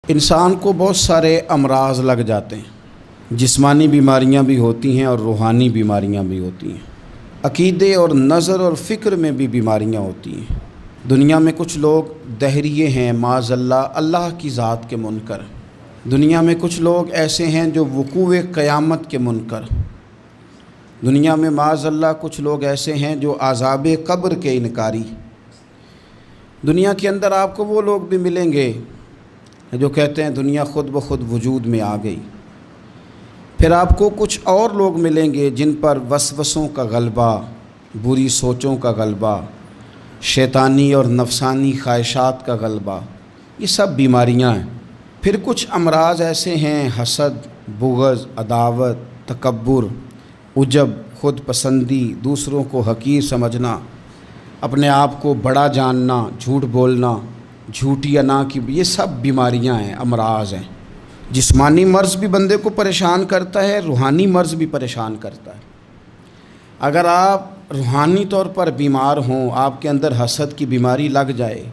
انسان کو بہت سارے امراض لگ جاتے ہیں، جسمانی بیماریاں بھی ہوتی ہیں اور روحانی بیماریاں بھی ہوتی ہیں، عقیدے اور نظر اور فکر میں بھی بیماریاں ہوتی ہیں۔ دنیا میں کچھ لوگ دہریے ہیں، معاذ اللہ کی ذات کے منکر۔ دنیا میں کچھ لوگ ایسے ہیں جو وقوع قیامت کے منکر۔ دنیا میں معاذ اللہ کچھ لوگ ایسے ہیں جو عذاب قبر کے انکاری۔ دنیا کے اندر آپ کو وہ لوگ بھی ملیں گے جو کہتے ہیں دنیا خود بخود وجود میں آ گئی۔ پھر آپ کو کچھ اور لوگ ملیں گے جن پر وسوسوں کا غلبہ، بری سوچوں کا غلبہ، شیطانی اور نفسانی خواہشات کا غلبہ، یہ سب بیماریاں ہیں۔ پھر کچھ امراض ایسے ہیں، حسد، بغض، عداوت، تکبر، عجب، خود پسندی، دوسروں کو حقیر سمجھنا، اپنے آپ کو بڑا جاننا، جھوٹ بولنا، جھوٹی انا کی، یہ سب بیماریاں ہیں، امراض ہیں۔ جسمانی مرض بھی بندے کو پریشان کرتا ہے، روحانی مرض بھی پریشان کرتا ہے۔ اگر آپ روحانی طور پر بیمار ہوں، آپ کے اندر حسد کی بیماری لگ جائے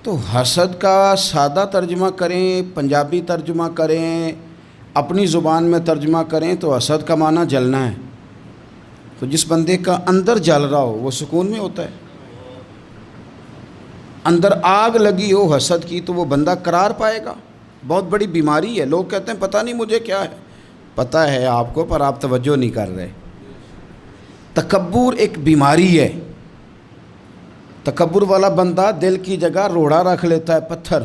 تو حسد کا سادہ ترجمہ کریں، پنجابی ترجمہ کریں، اپنی زبان میں ترجمہ کریں تو حسد کا معنی جلنا ہے۔ تو جس بندے کا اندر جل رہا ہو وہ سکون میں ہوتا ہے۔ اندر آگ لگی ہو حسد کی تو وہ بندہ قرار پائے گا۔ بہت بڑی بیماری ہے۔ لوگ کہتے ہیں پتہ نہیں مجھے کیا ہے، پتہ ہے آپ کو پر آپ توجہ نہیں کر رہے۔ تکبر ایک بیماری ہے۔ تکبر والا بندہ دل کی جگہ روڑا رکھ لیتا ہے، پتھر،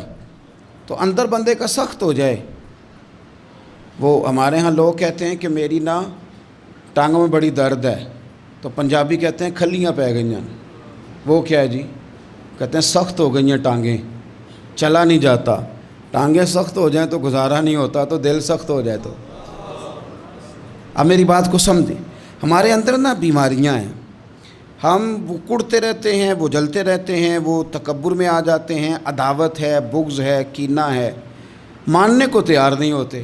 تو اندر بندے کا سخت ہو جائے۔ وہ ہمارے ہاں لوگ کہتے ہیں کہ میری نا ٹانگوں میں بڑی درد ہے، تو پنجابی کہتے ہیں کھلیاں پہ گئی ہیں۔ وہ کیا ہے جی؟ کہتے ہیں سخت ہو گئی ہیں ٹانگیں، چلا نہیں جاتا۔ ٹانگیں سخت ہو جائیں تو گزارا نہیں ہوتا، تو دل سخت ہو جائے تو۔ اب میری بات کو سمجھیں، ہمارے اندر نا بیماریاں ہیں، ہم وہ کڑتے رہتے ہیں، وہ جلتے رہتے ہیں، وہ تکبر میں آ جاتے ہیں، عداوت ہے، بغض ہے، کینہ ہے، ماننے کو تیار نہیں ہوتے۔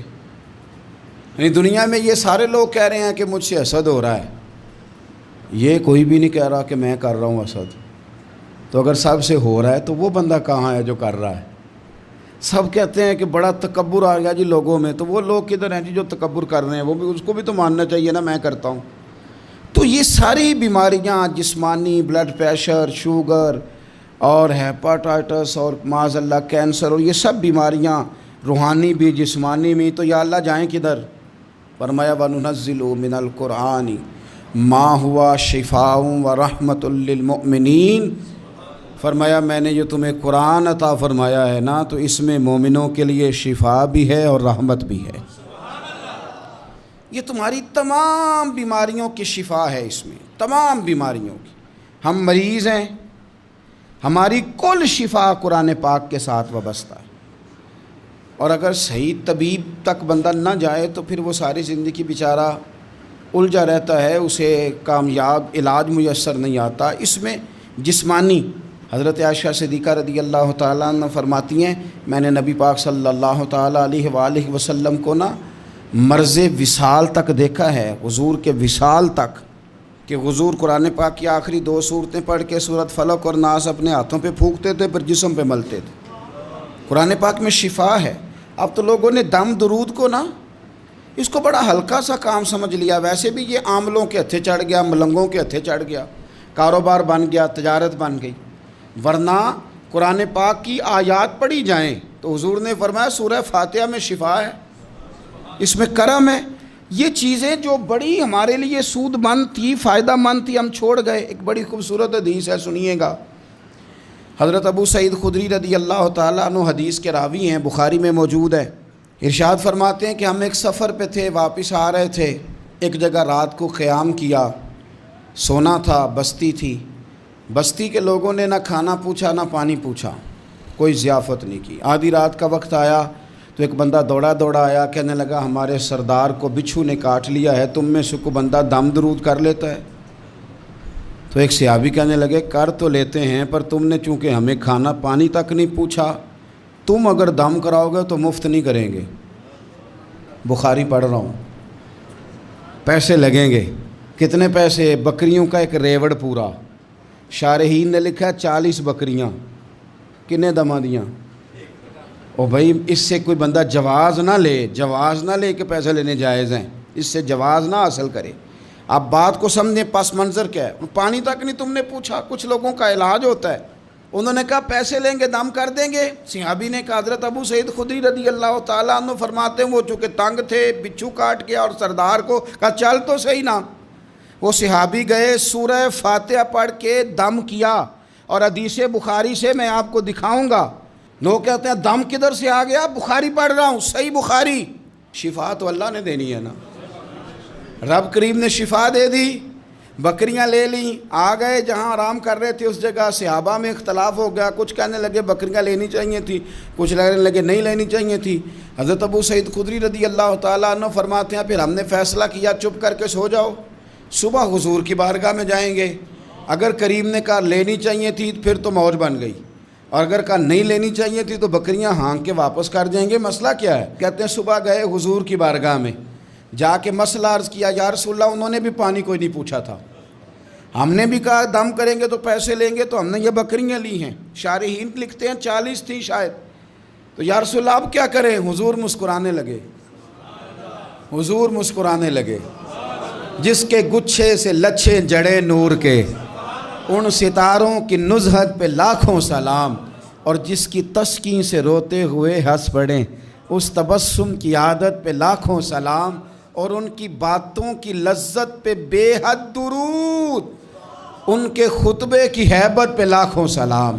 یعنی دنیا میں یہ سارے لوگ کہہ رہے ہیں کہ مجھ سے حسد ہو رہا ہے، یہ کوئی بھی نہیں کہہ رہا کہ میں کر رہا ہوں حسد۔ تو اگر سب سے ہو رہا ہے تو وہ بندہ کہاں ہے جو کر رہا ہے؟ سب کہتے ہیں کہ بڑا تکبر آ گیا جی لوگوں میں، تو وہ لوگ کدھر ہیں جی جو تکبر کر رہے ہیں؟ وہ بھی، اس کو بھی تو ماننا چاہیے نا میں کرتا ہوں۔ تو یہ ساری بیماریاں، جسمانی، بلڈ پریشر، شوگر اور ہیپاٹائٹس اور معاذ اللہ کینسر، اور یہ سب بیماریاں روحانی بھی جسمانی بھی، تو یا اللہ جائیں کدھر؟ فرمایا وَنُنَزِّلُ مِنَ الْقُرْآنِ مَا هُوَ شِفَاءٌ وَرَحْمَةٌ لِّلْمُؤْمِنِينَ۔ فرمایا میں نے جو تمہیں قرآن عطا فرمایا ہے نا، تو اس میں مومنوں کے لیے شفا بھی ہے اور رحمت بھی ہے۔ یہ تمہاری تمام بیماریوں کی شفا ہے، اس میں تمام بیماریوں کی۔ ہم مریض ہیں، ہماری کل شفا قرآن پاک کے ساتھ وابستہ ہے، اور اگر صحیح طبیب تک بندہ نہ جائے تو پھر وہ ساری زندگی بیچارہ الجھا رہتا ہے، اسے کامیاب علاج میسر نہیں آتا۔ اس میں جسمانی، حضرت عائشہ صدیقہ رضی اللہ تعالیٰ عنہ فرماتی ہیں میں نے نبی پاک صلی اللہ تعالیٰ علیہ وآلہ وسلم کو نا مرض وصال تک دیکھا ہے، حضور کے وصال تک، کہ حضور قرآن پاک کی آخری 2 سورتیں پڑھ کے سورۃ فلق اور ناس اپنے ہاتھوں پہ پھونکتے تھے، پھر جسم پہ ملتے تھے۔ قرآن پاک میں شفا ہے۔ اب تو لوگوں نے دم درود کو نا اس کو بڑا ہلکا سا کام سمجھ لیا۔ ویسے بھی یہ عاملوں کے ہتھے چڑھ گیا، ملنگوں کے ہتھے چڑھ گیا، کاروبار بن گیا، تجارت بن گئی۔ ورنہ قرآن پاک کی آیات پڑھی جائیں تو حضور نے فرمایا سورہ فاتحہ میں شفا ہے، اس میں کرم ہے۔ یہ چیزیں جو بڑی ہمارے لیے سود مند تھی، فائدہ مند تھی، ہم چھوڑ گئے۔ ایک بڑی خوبصورت حدیث ہے، سنیے گا۔ حضرت ابو سعید خدری رضی اللہ تعالیٰ عنہ حدیث کے راوی ہیں، بخاری میں موجود ہے۔ ارشاد فرماتے ہیں کہ ہم ایک سفر پہ تھے، واپس آ رہے تھے، ایک جگہ رات کو قیام کیا، سونا تھا، بستی تھی۔ بستی کے لوگوں نے نہ کھانا پوچھا نہ پانی پوچھا، کوئی ضیافت نہیں کی۔ آدھی رات کا وقت آیا تو ایک بندہ دوڑا دوڑا آیا، کہنے لگا ہمارے سردار کو بچھو نے کاٹ لیا ہے، تم میں سے کوئی بندہ دم درود کر لیتا ہے؟ تو ایک صحابی کہنے لگے کر تو لیتے ہیں، پر تم نے چونکہ ہمیں کھانا پانی تک نہیں پوچھا، تم اگر دم کراؤ گے تو مفت نہیں کریں گے۔ بخاری پڑھ رہا ہوں، پیسے لگیں گے۔ کتنے پیسے؟ بکریوں کا ایک ریوڑ پورا۔ شارحین نے لکھا 40 بکریاں، کنے دما دیاں؟ اور بھائی اس سے کوئی بندہ جواز نہ لے کہ پیسے لینے جائز ہیں، اس سے جواز نہ حاصل کرے۔ آپ بات کو سمجھیں، پس منظر کیا ہے؟ پانی تک نہیں تم نے پوچھا۔ کچھ لوگوں کا علاج ہوتا ہے، انہوں نے کہا پیسے لیں گے دم کر دیں گے۔ صحابی نے کہا، حضرت ابو سعید خدری رضی اللہ تعالیٰ عنہ فرماتے ہیں وہ چونکہ تنگ تھے، بچھو کاٹ گیا اور سردار کو کہا چل تو صحیح نا۔ وہ صحابی گئے، سورہ فاتحہ پڑھ کے دم کیا، اور حدیث بخاری سے میں آپ کو دکھاؤں گا۔ لوگ کہتے ہیں دم کدھر سے آ گیا؟ بخاری پڑھ رہا ہوں، صحیح بخاری۔ شفا تو اللہ نے دینی ہے نا، رب کریم نے شفا دے دی۔ بکریاں لے لیں، آ گئے جہاں آرام کر رہے تھے اس جگہ، صحابہ میں اختلاف ہو گیا، کچھ کہنے لگے بکریاں لینی چاہیے تھی، کچھ کہنے لگے نہیں لینی چاہیے تھی۔ حضرت ابو سعید خدری رضی اللہ تعالیٰ عنہ فرماتے ہیں پھر ہم نے فیصلہ کیا چپ کر کے سو جاؤ، صبح حضور کی بارگاہ میں جائیں گے۔ اگر کریم نے کہا لینی چاہیے تھی پھر تو موج بن گئی، اور اگر کہا نہیں لینی چاہیے تھی تو بکریاں ہانک کے واپس کر جائیں گے۔ مسئلہ کیا ہے؟ کہتے ہیں صبح گئے حضور کی بارگاہ میں، جا کے مسئلہ عرض کیا، یا رسول اللہ انہوں نے بھی پانی کوئی نہیں پوچھا تھا، ہم نے بھی کہا دم کریں گے تو پیسے لیں گے، تو ہم نے یہ بکریاں لی ہیں۔ شارحین لکھتے ہیں 40 تھی شاید، تو یا رسول اللہ اب کیا کریں؟ حضور مسکرانے لگے، حضور مسکرانے لگے۔ جس کے گچھے سے لچھے جڑے نور کے، ان ستاروں کی نزہت پہ لاکھوں سلام، اور جس کی تسکین سے روتے ہوئے ہنس پڑیں، اس تبسم کی عادت پہ لاکھوں سلام، اور ان کی باتوں کی لذت پہ بے حد درود، ان کے خطبے کی ہیبت پہ لاکھوں سلام۔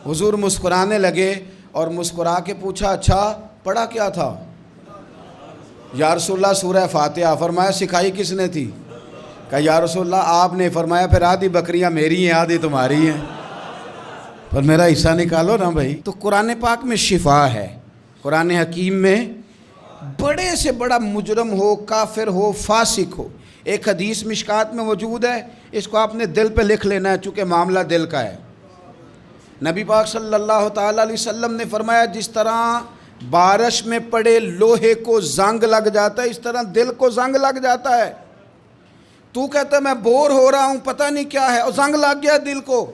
حضور مسکرانے لگے اور مسکرا کے پوچھا اچھا پڑھا کیا تھا؟ یا رسول اللہ سورہ فاتحہ۔ فرمایا سکھائی کس نے تھی؟ کہا یا رسول اللہ آپ نے۔ فرمایا پھر آدھی بکریاں میری ہیں آدھی تمہاری ہیں، پر میرا حصہ نکالو نا بھائی۔ تو قرآن پاک میں شفا ہے، قرآن حکیم میں بڑے سے بڑا مجرم ہو، کافر ہو، فاسق ہو، ایک حدیث مشکات میں موجود ہے، اس کو آپ نے دل پہ لکھ لینا ہے چونکہ معاملہ دل کا ہے۔ نبی پاک صلی اللہ تعالیٰ علیہ وسلم نے فرمایا جس طرح بارش میں پڑے لوہے کو زنگ لگ جاتا ہے، اس طرح دل کو زنگ لگ جاتا ہے۔ تو کہتا ہے میں بور ہو رہا ہوں پتہ نہیں کیا ہے، اور زنگ لگ گیا دل کو۔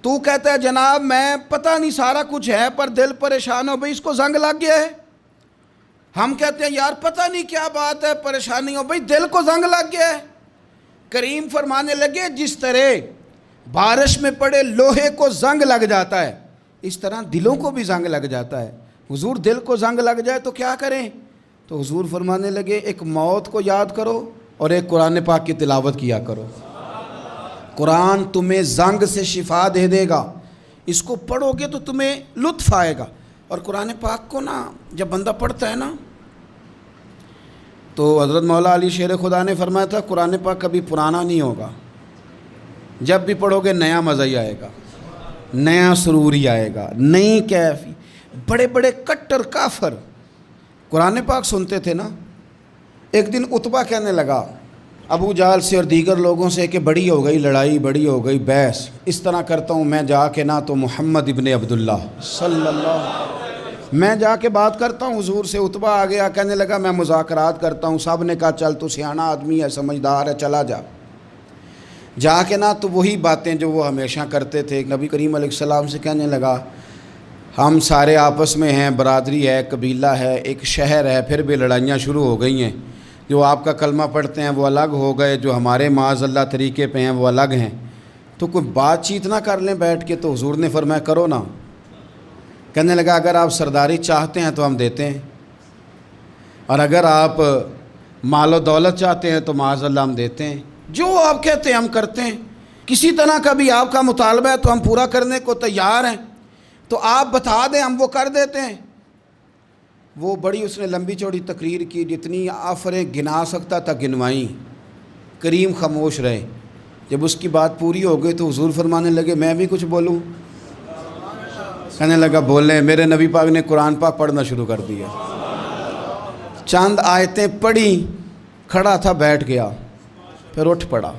تو کہتا ہے جناب میں پتہ نہیں سارا کچھ ہے پر دل پریشان ہو، بھئی اس کو زنگ لگ گیا ہے۔ ہم کہتے ہیں یار پتہ نہیں کیا بات ہے، پریشانی ہو، بھئی دل کو زنگ لگ گیا ہے۔ کریم فرمانے لگے جس طرح بارش میں پڑے لوہے کو زنگ لگ جاتا ہے، اس طرح دلوں کو بھی زنگ لگ جاتا ہے۔ حضور دل کو زنگ لگ جائے تو کیا کریں؟ تو حضور فرمانے لگے ایک موت کو یاد کرو اور ایک قرآن پاک کی تلاوت کیا کرو، قرآن تمہیں زنگ سے شفا دے دے گا، اس کو پڑھو گے تو تمہیں لطف آئے گا۔ اور قرآن پاک کو نا جب بندہ پڑھتا ہے نا تو حضرت مولا علی شیر خدا نے فرمایا تھا قرآن پاک کبھی پرانا نہیں ہوگا، جب بھی پڑھو گے نیا مزہ ہی آئے گا، نیا سرور ہی آئے گا، نئی کیفی۔ بڑے بڑے کٹر کافر قرآن پاک سنتے تھے نا۔ ایک دن عتبہ کہنے لگا ابو جہل سے اور دیگر لوگوں سے کہ بڑی ہو گئی لڑائی، بڑی ہو گئی بحث، اس طرح کرتا ہوں میں جا کے نا تو محمد ابن عبداللہ صلی اللہ میں جا کے بات کرتا ہوں حضور سے۔ عتبہ آ گیا کہنے لگا میں مذاکرات کرتا ہوں، سب نے کہا چل تو سیانا آدمی ہے، سمجھدار ہے، چلا جا۔ جا کے نا تو وہی باتیں جو وہ ہمیشہ کرتے تھے، نبی کریم علیہ السلام سے کہنے لگا ہم سارے آپس میں ہیں، برادری ہے، قبیلہ ہے، ایک شہر ہے، پھر بھی لڑائیاں شروع ہو گئی ہیں، جو آپ کا کلمہ پڑھتے ہیں وہ الگ ہو گئے، جو ہمارے معاذ اللہ طریقے پہ ہیں وہ الگ ہیں، تو کوئی بات چیت نہ کر لیں بیٹھ کے۔ تو حضور نے فرمایا کرو نا۔ کہنے لگا اگر آپ سرداری چاہتے ہیں تو ہم دیتے ہیں، اور اگر آپ مال و دولت چاہتے ہیں تو معاذ اللہ ہم دیتے ہیں، جو آپ کہتے ہیں ہم کرتے ہیں، کسی طرح کا بھی آپ کا مطالبہ ہے تو ہم پورا کرنے کو تیار ہیں، تو آپ بتا دیں ہم وہ کر دیتے ہیں۔ وہ بڑی اس نے لمبی چوڑی تقریر کی، جتنی آفریں گنا سکتا تھا گنوائیں، کریم خاموش رہے۔ جب اس کی بات پوری ہو گئی تو حضور فرمانے لگے میں بھی کچھ بولوں؟ کہنے لگا بولیں۔ میرے نبی پاک نے قرآن پاک پڑھنا شروع کر دیا، چند آیتیں پڑھی، کھڑا تھا بیٹھ گیا، پھر اٹھ پڑا،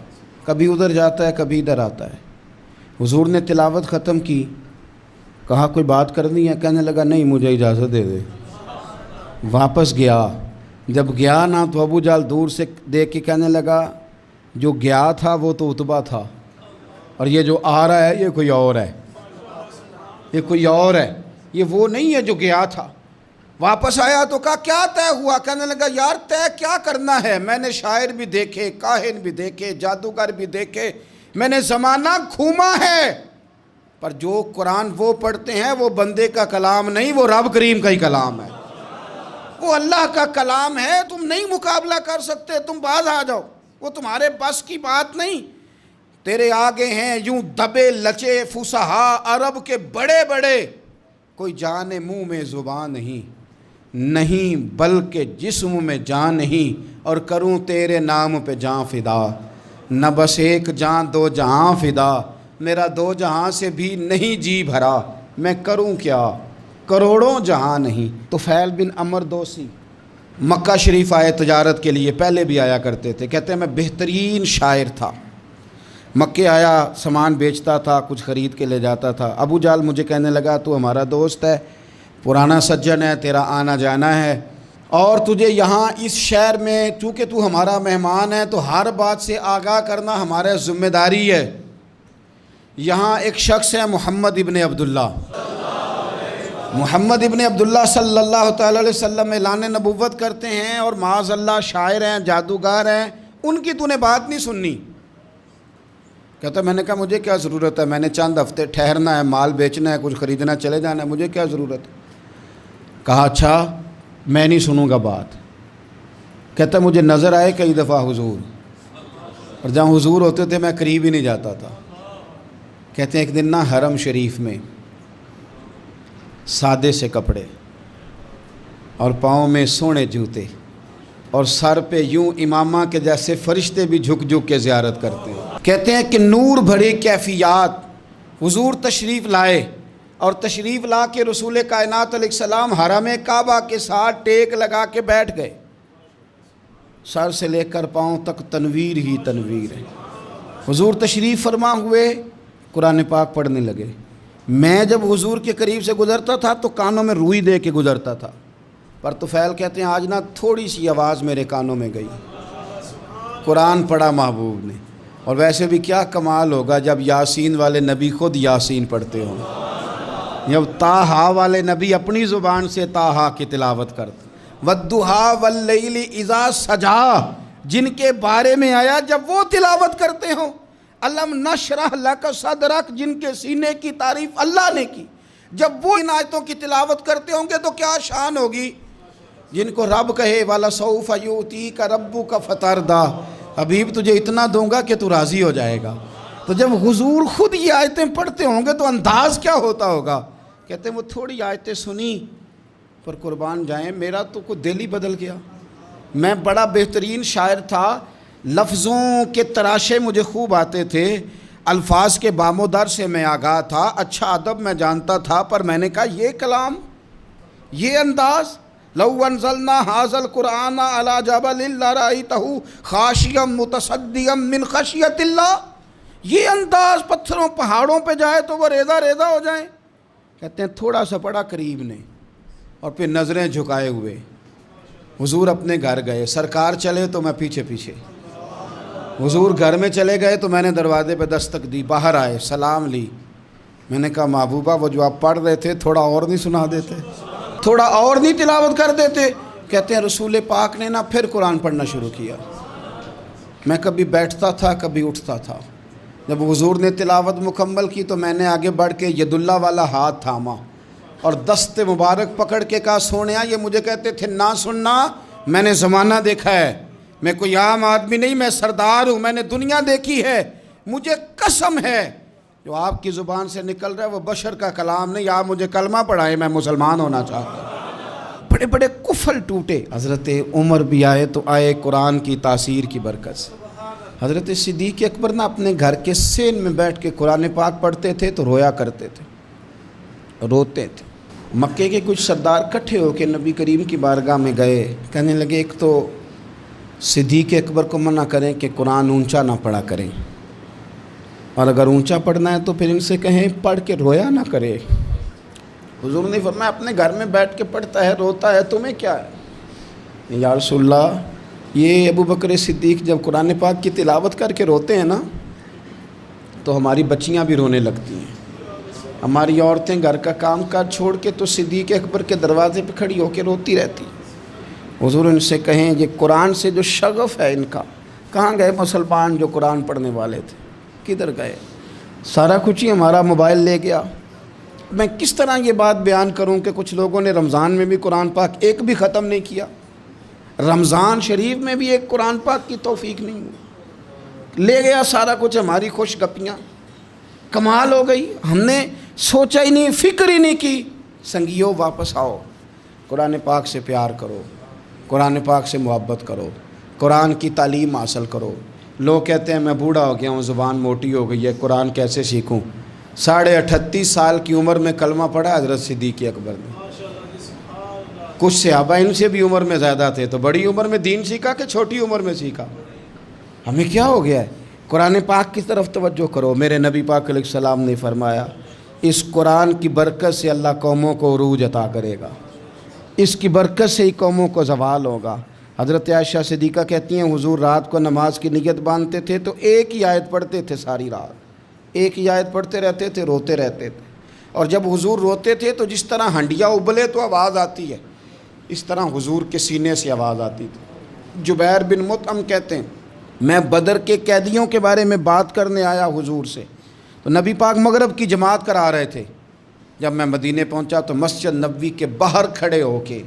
کبھی ادھر جاتا ہے کبھی ادھر آتا ہے۔ حضور نے تلاوت ختم کی، کہا کوئی بات کرنی ہے؟ کہنے لگا نہیں مجھے اجازت دے دے۔ واپس گیا، جب گیا نا تو ابو جہل دور سے دیکھ کے کہنے لگا جو گیا تھا وہ تو عتبہ تھا، اور یہ جو آ رہا ہے یہ کوئی اور ہے، یہ کوئی اور ہے، یہ وہ نہیں ہے جو گیا تھا۔ واپس آیا تو کہا کیا طے ہوا؟ کہنے لگا یار طے کیا کرنا ہے، میں نے شاعر بھی دیکھے، کاہن بھی دیکھے، جادوگر بھی دیکھے، میں نے زمانہ گھوما ہے، پر جو قرآن وہ پڑھتے ہیں وہ بندے کا کلام نہیں، وہ رب کریم کا ہی کلام ہے، وہ اللہ کا کلام ہے، تم نہیں مقابلہ کر سکتے، تم باز آ جاؤ، وہ تمہارے بس کی بات نہیں۔ تیرے آگے ہیں یوں دبے لچے فصحا عرب کے بڑے بڑے، کوئی جان منہ میں زبان نہیں بلکہ جسم میں جان نہیں، اور کروں تیرے نام پہ جان فدا، نہ بس ایک جان دو جہاں فدا، میرا دو جہاں سے بھی نہیں جی بھرا، میں کروں کیا کروڑوں جہاں نہیں۔ طفیل بن عمرو دوسی مکہ شریف آئے تجارت کے لیے، پہلے بھی آیا کرتے تھے، کہتے ہیں میں بہترین شاعر تھا، مکے آیا سامان بیچتا تھا، کچھ خرید کے لے جاتا تھا۔ ابو جہل مجھے کہنے لگا تو ہمارا دوست ہے، پرانا سجن ہے، تیرا آنا جانا ہے، اور تجھے یہاں اس شہر میں چونکہ تو ہمارا مہمان ہے تو ہر بات سے آگاہ کرنا ہمارا ذمہ داری ہے۔ یہاں ایک شخص ہے محمد ابن عبداللہ، محمد ابن عبداللہ صلی اللہ تعالی علیہ وسلم اعلان نبوت کرتے ہیں، اور معاذ اللہ شاعر ہیں، جادوگر ہیں، ان کی تو نے بات نہیں سننی۔ کہتا میں نے کہا مجھے کیا ضرورت ہے، میں نے چند ہفتے ٹھہرنا ہے، مال بیچنا ہے، کچھ خریدنا، چلے جانا ہے، مجھے کیا ضرورت ہے؟ کہا اچھا میں نہیں سنوں گا بات۔ کہتا مجھے نظر آئے کئی دفعہ حضور، اور جہاں حضور ہوتے تھے میں قریب ہی نہیں جاتا تھا۔ کہتے ہیں ایک دن نا حرم شریف میں سادے سے کپڑے اور پاؤں میں سونے جوتے اور سر پہ یوں امامہ کے جیسے فرشتے بھی جھک جھک کے زیارت کرتے ہیں۔ کہتے ہیں کہ نور بھری کیفیات حضور تشریف لائے، اور تشریف لا کے رسول کائنات علیہ السلام حرم کعبہ کے ساتھ ٹیک لگا کے بیٹھ گئے، سر سے لے کر پاؤں تک تنویر ہی تنویر ہے۔ حضور تشریف فرما ہوئے، قرآن پاک پڑھنے لگے۔ میں جب حضور کے قریب سے گزرتا تھا تو کانوں میں روئی دے کے گزرتا تھا، پر طفیل کہتے ہیں آج نا تھوڑی سی آواز میرے کانوں میں گئی، قرآن پڑھا محبوب نے۔ اور ویسے بھی کیا کمال ہوگا جب یاسین والے نبی خود یاسین پڑھتے ہوں، جب طٰہٰ والے نبی اپنی زبان سے طٰہٰ کی تلاوت کرتے، وَالضُّحَىٰ وَاللَّيْلِ اِذَا سَجَىٰ جن کے بارے میں آیا جب وہ تلاوت کرتے ہوں، الم نشرح لک صدرک جن کے سینے کی تعریف اللہ نے کی، جب وہ ان آیتوں کی تلاوت کرتے ہوں گے تو کیا شان ہوگی۔ جن کو رب کہے وَلَسَوْفَ يُؤْتِيكَ رَبُّكَ فَتَرْضَىٰ حبیب تجھے اتنا دوں گا کہ تو راضی ہو جائے گا، تو جب حضور خود یہ آیتیں پڑھتے ہوں گے تو انداز کیا ہوتا ہوگا۔ کہتے ہیں وہ تھوڑی آیتیں سنی پر قربان جائیں میرا تو کوئی دل ہی بدل گیا۔ میں بڑا بہترین شاعر تھا، لفظوں کے تراشے مجھے خوب آتے تھے، الفاظ کے بام و در سے میں آگاہ تھا، اچھا ادب میں جانتا تھا، پر میں نے کہا یہ کلام، یہ انداز، لو انزلنا هذا القرآن على جبل لرأيته خاشعا متصدعا من خشیۃ اللہ، یہ انداز پتھروں پہاڑوں پہ جائے تو وہ ریزہ ریزہ ہو جائیں۔ کہتے ہیں تھوڑا سا پڑا قریب نے، اور پھر نظریں جھکائے ہوئے حضور اپنے گھر گئے، سرکار چلے تو میں پیچھے پیچھے، حضور گھر میں چلے گئے تو میں نے دروازے پہ دستک دی، باہر آئے، سلام لی، میں نے کہا محبوبہ وہ جو آپ پڑھ رہے تھے تھوڑا اور نہیں سنا دیتے، تھوڑا اور نہیں تلاوت کر دیتے۔ کہتے ہیں رسول پاک نے نا پھر قرآن پڑھنا شروع کیا، میں کبھی بیٹھتا تھا کبھی اٹھتا تھا، جب حضور نے تلاوت مکمل کی تو میں نے آگے بڑھ کے ید اللہ والا ہاتھ تھاما اور دست مبارک پکڑ کے کہا سونیا، یہ مجھے کہتے تھے نہ سننا، میں نے زمانہ دیکھا ہے، میں کوئی عام آدمی نہیں، میں سردار ہوں، میں نے دنیا دیکھی ہے، مجھے قسم ہے جو آپ کی زبان سے نکل رہا ہے وہ بشر کا کلام نہیں، آپ مجھے کلمہ پڑھائیں، میں مسلمان ہونا چاہتا ہوں۔ بڑے بڑے کفل ٹوٹے۔ حضرت عمر بھی آئے تو آئے قرآن کی تاثیر کی برکت سے۔ حضرت صدیق اکبر نا اپنے گھر کے سین میں بیٹھ کے قرآن پاک پڑھتے تھے تو رویا کرتے تھے، روتے تھے۔ مکے کے کچھ سردار کٹھے ہو کے نبی کریم کی بارگاہ میں گئے، کہنے لگے ایک تو صدیق اکبر کو منع کریں کہ قرآن اونچا نہ پڑھا کریں، اور اگر اونچا پڑھنا ہے تو پھر ان سے کہیں پڑھ کے رویا نہ کرے۔ حضور نے فرمایا اپنے گھر میں بیٹھ کے پڑھتا ہے، روتا ہے، تمہیں کیا ہے؟ یا رسول اللہ یہ ابو بکر صدیق جب قرآن پاک کی تلاوت کر کے روتے ہیں نا تو ہماری بچیاں بھی رونے لگتی ہیں۔ ہماری عورتیں گھر کا کام کاج چھوڑ کے تو صدیق اکبر کے دروازے پہ کھڑی ہو کے روتی رہتی. حضور ان سے کہیں یہ قرآن سے جو شغف ہے ان کا، کہاں گئے مسلمان جو قرآن پڑھنے والے تھے؟ کدھر گئے؟ سارا کچھ ہی ہمارا موبائل لے گیا. میں کس طرح یہ بات بیان کروں کہ کچھ لوگوں نے رمضان میں بھی قرآن پاک ایک بھی ختم نہیں کیا، رمضان شریف میں بھی ایک قرآن پاک کی توفیق نہیں ہوئی. لے گیا سارا کچھ، ہماری خوش گپیاں. کمال ہو گئی، ہم نے سوچا ہی نہیں، فکر ہی نہیں کی. سنگیو واپس آؤ، قرآن پاک سے پیار کرو، قرآن پاک سے محبت کرو، قرآن کی تعلیم حاصل کرو. لوگ کہتے ہیں میں بوڑھا ہو گیا ہوں، زبان موٹی ہو گئی ہے، قرآن کیسے سیکھوں؟ 38.5 سال کی عمر میں کلمہ پڑھا حضرت صدیق اکبر نے. کچھ صحابہ ان سے بھی عمر میں زیادہ تھے، تو بڑی عمر میں دین سیکھا کہ چھوٹی عمر میں سیکھا؟ ہمیں کیا ہو گیا ہے؟ قرآن پاک کی طرف توجہ کرو. میرے نبی پاک علیہ السلام نے فرمایا اس قرآن کی برکت سے اللہ قوموں کو عروج عطا کرے گا، اس کی برکت سے ہی قوموں کو زوال ہوگا. حضرت عائشہ صدیقہ کہتی ہیں حضور رات کو نماز کی نیت باندھتے تھے تو ایک ہی آیت پڑھتے تھے، ساری رات ایک ہی آیت پڑھتے رہتے تھے، روتے رہتے تھے. اور جب حضور روتے تھے تو جس طرح ہنڈیا ابلے تو آواز آتی ہے، اس طرح حضور کے سینے سے آواز آتی تھی. جبیر بن مطعم کہتے ہیں میں بدر کے قیدیوں کے بارے میں بات کرنے آیا حضور سے، تو نبی پاک مغرب کی جماعت کرا رہے تھے. جب میں مدینے پہنچا تو مسجد نبوی کے باہر کھڑے ہو کے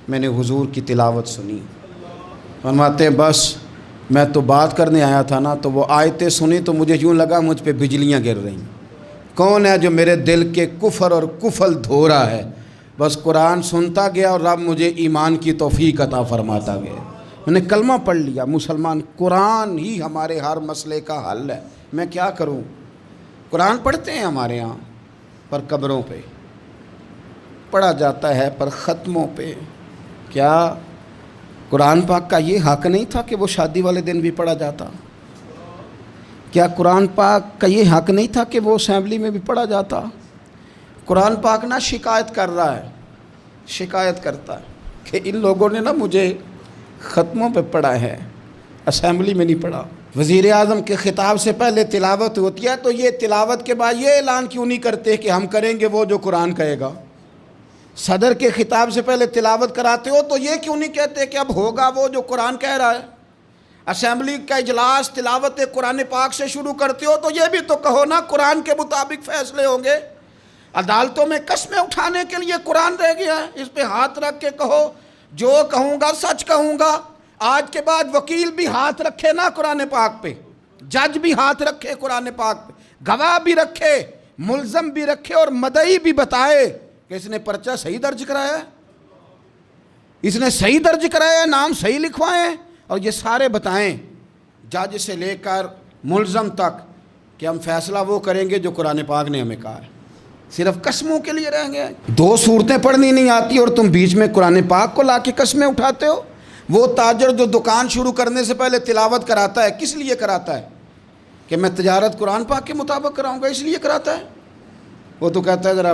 میں نے حضور کی تلاوت سنی. فرماتے ہیں بس میں تو بات کرنے آیا تھا نا، تو وہ آیتیں سنی تو مجھے یوں لگا مجھ پہ بجلیاں گر رہیں. کون ہے جو میرے دل کے کفر اور کفل دھو رہا ہے؟ بس قرآن سنتا گیا اور رب مجھے ایمان کی توفیق عطا فرماتا گیا. میں نے کلمہ پڑھ لیا، مسلمان. قرآن ہی ہمارے ہر مسئلے کا حل ہے. میں کیا کروں؟ قرآن پڑھتے ہیں ہمارے ہاں، پر قبروں پہ پڑھا جاتا ہے، پر ختموں پہ. کیا قرآن پاک کا یہ حق نہیں تھا کہ وہ شادی والے دن بھی پڑھا جاتا؟ کیا قرآن پاک کا یہ حق نہیں تھا کہ وہ اسمبلی میں بھی پڑھا جاتا؟ قرآن پاک نہ شکایت کر رہا ہے، شکایت کرتا ہے کہ ان لوگوں نے نا مجھے ختموں پہ پڑھا ہے، اسمبلی میں نہیں پڑھا. وزیر اعظم کے خطاب سے پہلے تلاوت ہوتی ہے تو یہ تلاوت کے بعد یہ اعلان کیوں نہیں کرتے کہ ہم کریں گے وہ جو قرآن کہے گا؟ صدر کے خطاب سے پہلے تلاوت کراتے ہو تو یہ کیوں نہیں کہتے کہ اب ہوگا وہ جو قرآن کہہ رہا ہے؟ اسمبلی کا اجلاس تلاوت قرآن پاک سے شروع کرتے ہو تو یہ بھی تو کہو نا قرآن کے مطابق فیصلے ہوں گے. عدالتوں میں قسمیں اٹھانے کے لیے قرآن رہ گیا ہے، اس پہ ہاتھ رکھ کے کہو جو کہوں گا سچ کہوں گا. آج کے بعد وکیل بھی ہاتھ رکھے نا قرآن پاک پہ، جج بھی ہاتھ رکھے قرآن پاک پہ، گواہ بھی رکھے، ملزم بھی رکھے، اور مدعی بھی بتائے کہ اس نے پرچہ صحیح درج کرایا ہے، اس نے صحیح درج کرایا ہے، نام صحیح لکھوائے ہیں، اور یہ سارے بتائیں جج سے لے کر ملزم تک کہ ہم فیصلہ وہ کریں گے جو قرآن پاک نے ہمیں کہا ہے. صرف قسموں کے لیے رہیں گے. 2 صورتیں پڑھنی نہیں آتی اور تم بیچ میں قرآن پاک کو لا کے قسمیں اٹھاتے ہو. وہ تاجر جو دکان شروع کرنے سے پہلے تلاوت کراتا ہے کس لیے کراتا ہے؟ کہ میں تجارت قرآن پاک کے مطابق کراؤں گا، اس لیے کراتا ہے. وہ تو کہتا ہے ذرا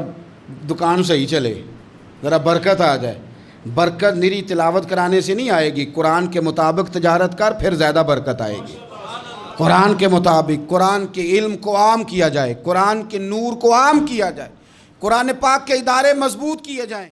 دکان صحیح چلے، ذرا برکت آ جائے. برکت نری تلاوت کرانے سے نہیں آئے گی، قرآن کے مطابق تجارت کر پھر زیادہ برکت آئے گی. قرآن کے مطابق قرآن کے علم کو عام کیا جائے، قرآن کے نور کو عام کیا جائے، قرآن پاک کے ادارے مضبوط کیے جائیں.